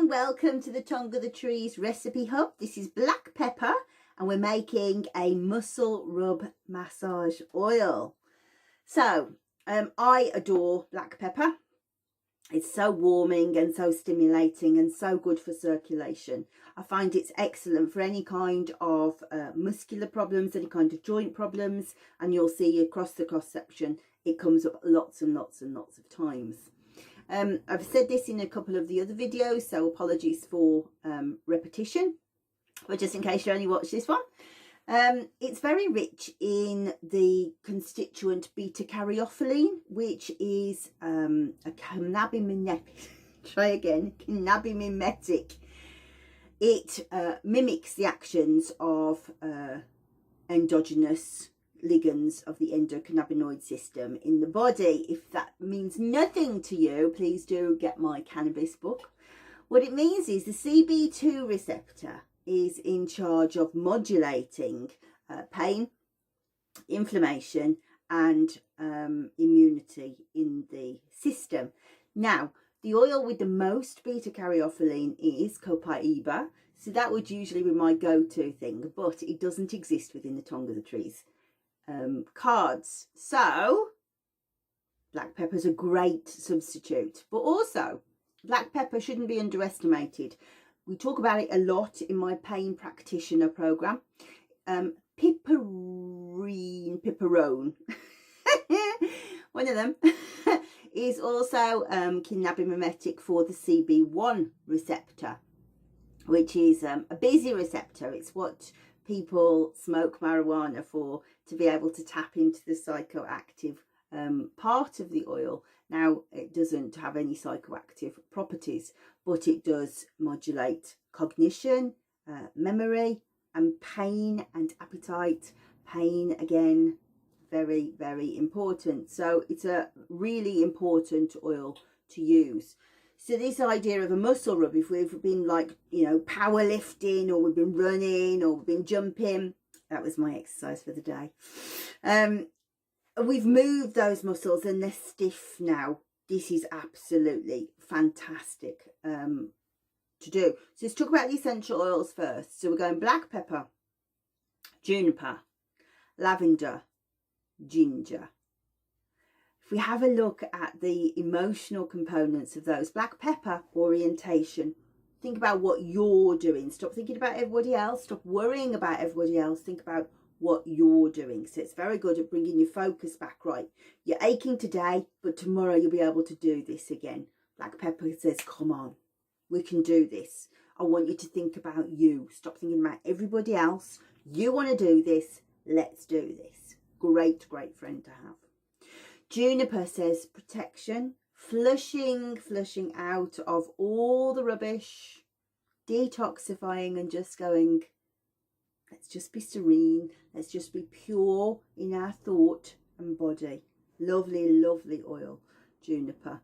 Welcome to the Tongue of the Trees Recipe Hub. This is black pepper and we're making a muscle rub massage oil. So I adore black pepper. It's so warming and so stimulating and so good for circulation. I find it's excellent for any kind of muscular problems, any kind of joint problems, and you'll see across the cross section it comes up lots and lots and lots of times. I've said this in a couple of the other videos, so apologies for repetition, but just in case you only watch this one, it's very rich in the constituent beta-caryophyllene, which is a cannabimimetic. Cannabimimetic. It mimics the actions of endogenous ligands of the endocannabinoid system in the body. If that means nothing to you, please do get my cannabis book. What it means is the CB2 receptor is in charge of modulating pain, inflammation and immunity in the system. Now, the oil with the most beta-caryophyllene is copaiba, so that would usually be my go-to thing, but it doesn't exist within the Tongue of the Trees cards. So black pepper is a great substitute, but also black pepper shouldn't be underestimated. We talk about it a lot in my pain practitioner program. Piperone one of them is also cannabimimetic for the CB1 receptor, which is a busy receptor. It's what people smoke marijuana for, to be able to tap into the psychoactive part of the oil. Now, it doesn't have any psychoactive properties, but it does modulate cognition, memory and pain and appetite. Pain, again, very, very important. So it's a really important oil to use. So this idea of a muscle rub, if we've been like, you know, powerlifting, or we've been running, or we've been jumping, that was my exercise for the day. We've moved those muscles and they're stiff now. This is absolutely fantastic to do. So let's talk about the essential oils first. So we're going black pepper, juniper, lavender, ginger. If we have a look at the emotional components of those, black pepper, orientation. Think about what you're doing. Stop thinking about everybody else. Stop worrying about everybody else. Think about what you're doing. So it's very good at bringing your focus back. Right, you're aching today, but tomorrow you'll be able to do this again. Black pepper says, come on, we can do this. I want you to think about you. Stop thinking about everybody else. You want to do this. Let's do this. Great, great friend to have. Juniper says protection, flushing out of all the rubbish, detoxifying and just going, let's just be serene, let's just be pure in our thought and body. Lovely, lovely oil, juniper.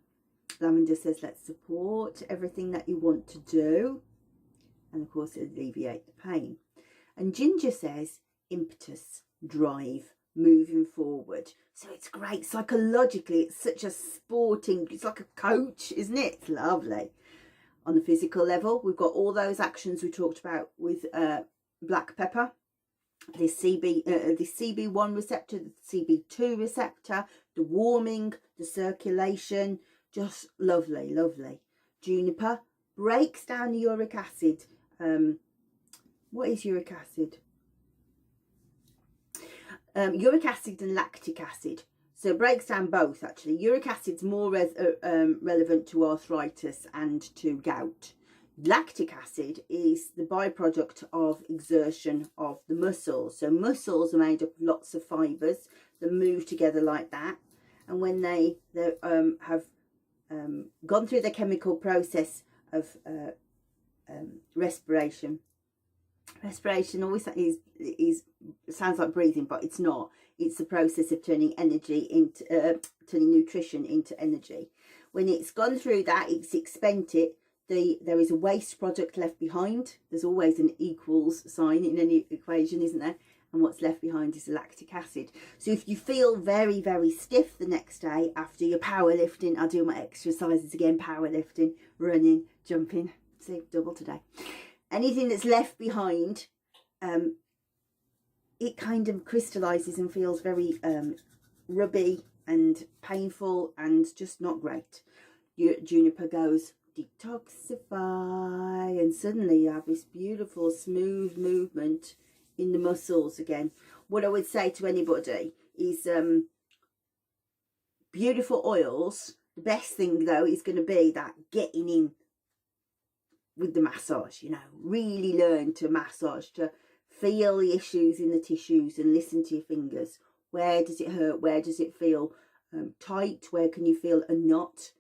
Lavender says let's support everything that you want to do, and of course alleviate the pain. And ginger says impetus, drive, moving forward. So it's great psychologically. It's such a sporting, it's like a coach, isn't it? It's lovely. On the physical level, we've got all those actions we talked about with black pepper, the CB1 receptor, the CB2 receptor, the warming, the circulation, just lovely, lovely. Juniper breaks down the uric acid. What is uric acid? Uric acid and lactic acid. So it breaks down both, actually. Uric acid's more relevant to arthritis and to gout. Lactic acid is the byproduct of exertion of the muscles. So muscles are made up of lots of fibres that move together like that. And when they have gone through the chemical process of respiration always sounds like breathing, but it's not. It's the process of turning energy into turning nutrition into energy. When it's gone through that, it's expended there is a waste product left behind. There's always an equals sign in any equation, isn't there? And what's left behind is lactic acid. So if you feel very, very stiff the next day after your powerlifting, I do my exercises again, powerlifting, running, jumping, see, double today. Anything that's left behind, it kind of crystallizes and feels very rubby and painful and just not great. Your Juniper goes detoxify, and suddenly you have this beautiful smooth movement in the muscles again. What I would say to anybody is beautiful oils. The best thing though is going to be that getting in with the massage, you know, really learn to massage, to feel the issues in the tissues and listen to your fingers. Where does it hurt? Where does it feel tight? Where can you feel a knot?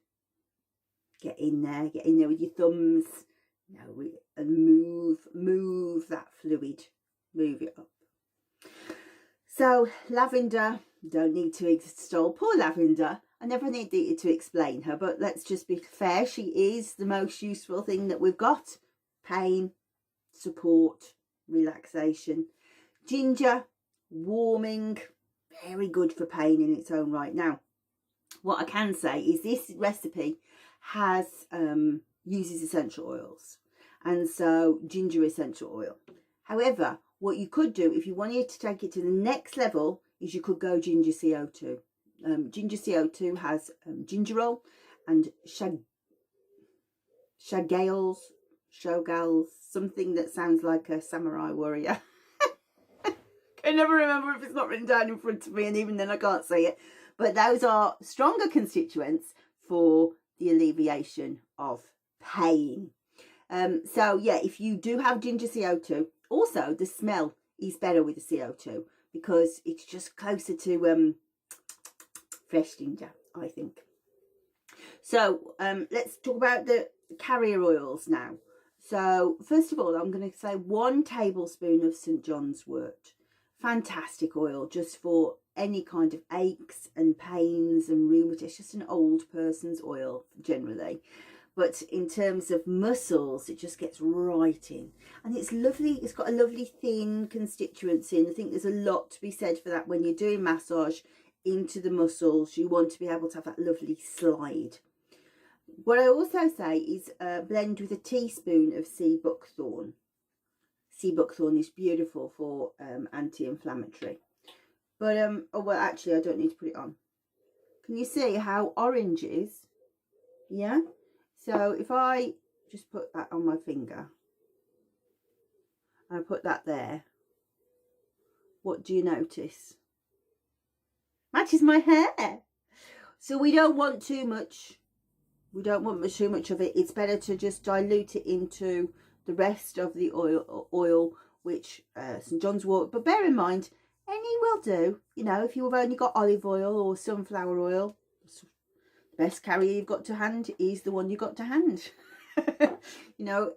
Get in there with your thumbs, you know, and move that fluid, move it up. So Lavender, don't need to extol poor Lavender. I never needed to explain her, but let's just be fair. She is the most useful thing that we've got. Pain, support, relaxation. Ginger, warming, very good for pain in its own right. Now, what I can say is this recipe has uses essential oils, and so ginger essential oil. However, what you could do if you wanted to take it to the next level is you could go ginger CO2. Ginger CO2 has gingerol and shagales, something that sounds like a samurai warrior. I never remember if it's not written down in front of me, and even then I can't see it. But those are stronger constituents for the alleviation of pain. So yeah, if you do have ginger CO2, also the smell is better with the CO2 because it's just closer to fresh ginger, I think. So let's talk about the carrier oils now. So first of all, I'm going to say 1 tablespoon of St. Johns Wort. Fantastic oil just for any kind of aches and pains and rheumatoid. It's just an old person's oil generally, but in terms of muscles it just gets right in, and it's lovely. It's got a lovely thin constituency, and I think there's a lot to be said for that. When you're doing massage into the muscles, you want to be able to have that lovely slide. What I also say is blend with a teaspoon of sea buckthorn. Sea buckthorn is beautiful for anti-inflammatory. But, oh, well, actually, I don't need to put it on. Can you see how orange is? Yeah? So, if I just put that on my finger, and I put that there, what do you notice? Matches my hair. So, we don't want too much. We don't want too much of it. It's better to just dilute it into the rest of the oil, which St. Johns Wort. But bear in mind, any will do. You know, if you've only got olive oil or sunflower oil, the best carrier you've got to hand is the one you've got to hand. You know,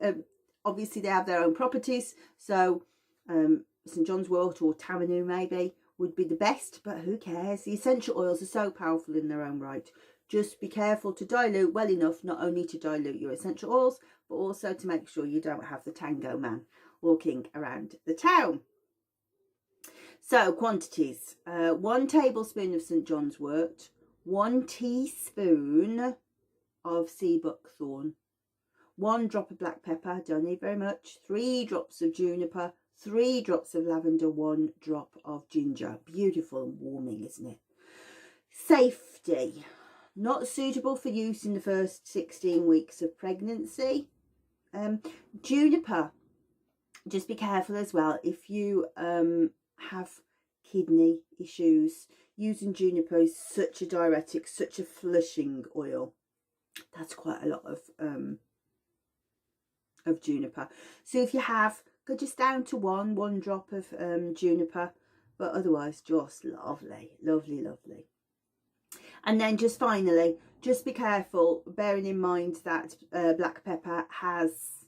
obviously they have their own properties. So St. Johns Wort or Tamanu maybe would be the best, but who cares? The essential oils are so powerful in their own right. Just be careful to dilute well enough, not only to dilute your essential oils, but also to make sure you don't have the tango man walking around the town. So quantities, 1 tablespoon of St. Johns Wort, 1 teaspoon of sea buckthorn, 1 drop of black pepper, don't need very much, 3 drops of juniper, 3 drops of lavender, 1 drop of ginger. Beautiful and warming, isn't it? Safety. Not suitable for use in the first 16 weeks of pregnancy. Juniper, just be careful as well. If you have kidney issues, using juniper is such a diuretic, such a flushing oil. That's quite a lot of juniper. So if you have, go just down to one drop of juniper, but otherwise just lovely, lovely, lovely. And then just finally, just be careful, bearing in mind that black pepper has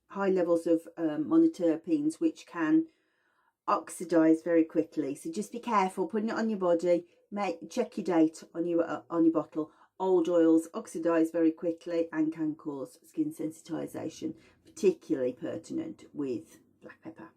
high levels of monoterpenes, which can oxidize very quickly. So just be careful putting it on your body. Check your date on your bottle. Old oils oxidize very quickly and can cause skin sensitization, particularly pertinent with black pepper.